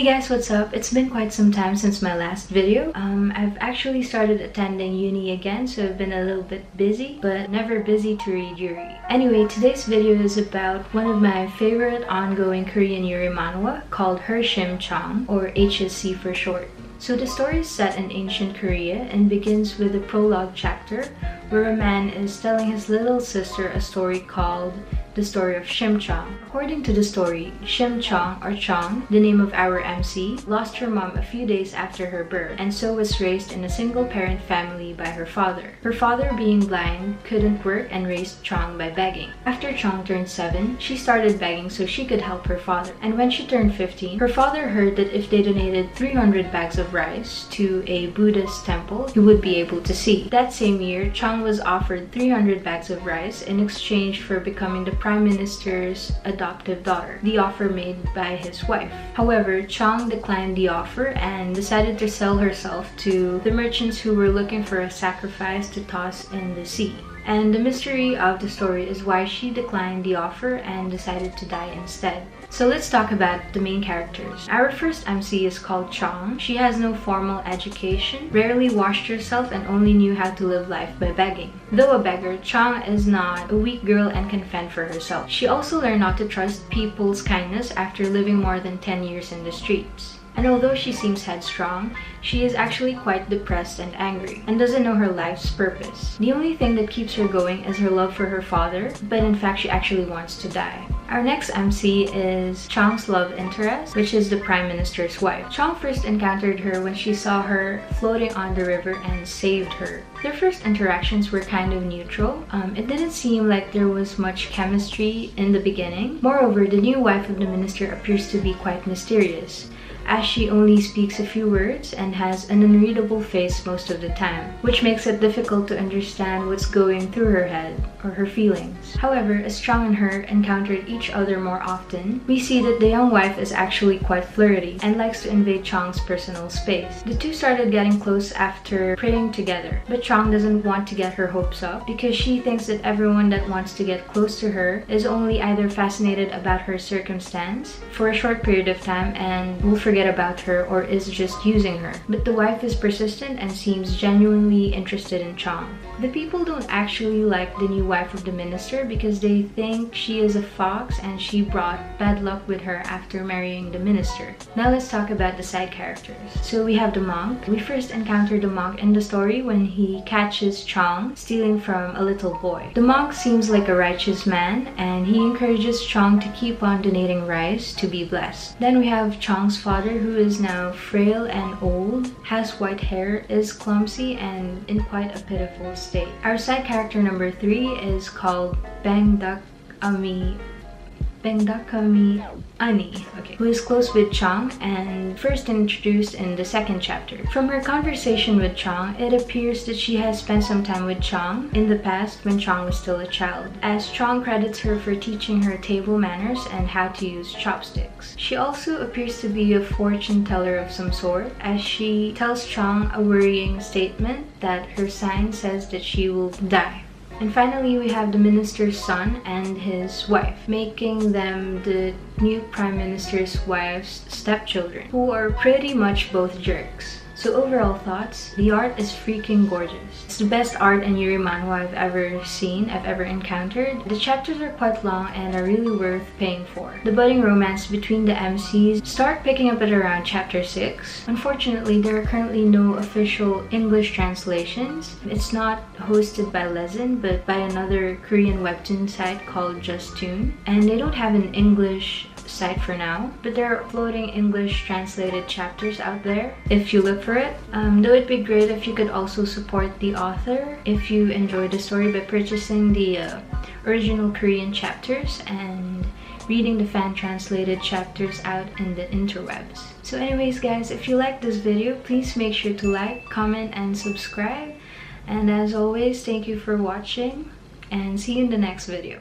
Hey guys, what's up? It's been quite some time since my last video. I've actually started attending uni again, so I've been a little bit busy, but never busy to read Yuri. Anyway, today's video is about one of my favorite ongoing Korean Yuri manhwa called Her Shim-Cheong, or HSC for short. So the story is set in ancient Korea and begins with the prologue chapter where a man is telling his little sister a story called The Story of Shim-Cheong. According to the story, Shim-Cheong, or Cheong, the name of our MC, lost her mom a few days after her birth and so was raised in a single-parent family by her father. Her father, being blind, couldn't work and raised Cheong by begging. After Cheong turned 7, she started begging so she could help her father. And when she turned 15, her father heard that if they donated 300 bags of rice to a Buddhist temple, he would be able to see. That same year, Cheong was offered 300 bags of rice in exchange for becoming the Prime Minister's adoptive daughter, the offer made by his wife. However, Cheong declined the offer and decided to sell herself to the merchants who were looking for a sacrifice to toss in the sea. And the mystery of the story is why she declined the offer and decided to die instead. So let's talk about the main characters. Our first MC is called Cheong. She has no formal education, rarely washed herself, and only knew how to live life by begging. Though a beggar, Cheong is not a weak girl and can fend for herself. She also learned not to trust people's kindness after living more than 10 years in the streets. And although she seems headstrong, she is actually quite depressed and angry, and doesn't know her life's purpose. The only thing that keeps her going is her love for her father, but in fact she actually wants to die. Our next MC is Cheong's love interest, which is the Prime Minister's wife. Cheong first encountered her when she saw her floating on the river and saved her. Their first interactions were kind of neutral. It didn't seem like there was much chemistry in the beginning. Moreover, the new wife of the minister appears to be quite mysterious, as she only speaks a few words and has an unreadable face most of the time, which makes it difficult to understand what's going through her head or her feelings. However, as Cheong and her encountered each other more often, we see that the young wife is actually quite flirty and likes to invade Cheong's personal space. The two started getting close after praying together, but Cheong doesn't want to get her hopes up because she thinks that everyone that wants to get close to her is only either fascinated about her circumstance for a short period of time and will forget about her, or is just using her. But the wife is persistent and seems genuinely interested in Cheong. The people don't actually like the new wife of the minister because they think she is a fox and she brought bad luck with her after marrying the minister. Now let's talk about the side characters. So we have the monk. We first encounter the monk in the story when he catches Cheong stealing from a little boy. The monk seems like a righteous man and he encourages Cheong to keep on donating rice to be blessed. Then we have Cheong's father, who is now frail and old, has white hair, is clumsy, and in quite a pitiful state. Our side character number 3 is called Bangdakami Ani, who is close with Cheong and first introduced in the second chapter. From her conversation with Cheong, it appears that she has spent some time with Cheong in the past when Cheong was still a child, as Cheong credits her for teaching her table manners and how to use chopsticks. She also appears to be a fortune teller of some sort, as she tells Cheong a worrying statement that her sign says that she will die. And finally, we have the minister's son and his wife, making them the new Prime Minister's wife's stepchildren, who are pretty much both jerks. So overall thoughts, the art is freaking gorgeous. It's the best art in Yuri manhwa I've ever seen, I've ever encountered. The chapters are quite long and are really worth paying for. The budding romance between the MCs start picking up at around chapter 6. Unfortunately, there are currently no official English translations. It's not hosted by Lezen, but by another Korean webtoon site called Just Tune. And they don't have an English site for now, but there are floating English translated chapters out there if you look for it. Though it'd be great if you could also support the author if you enjoyed the story by purchasing the original Korean chapters and reading the fan translated chapters out in the interwebs. So anyways guys, if you liked this video, please make sure to like, comment, and subscribe. And as always, thank you for watching and see you in the next video.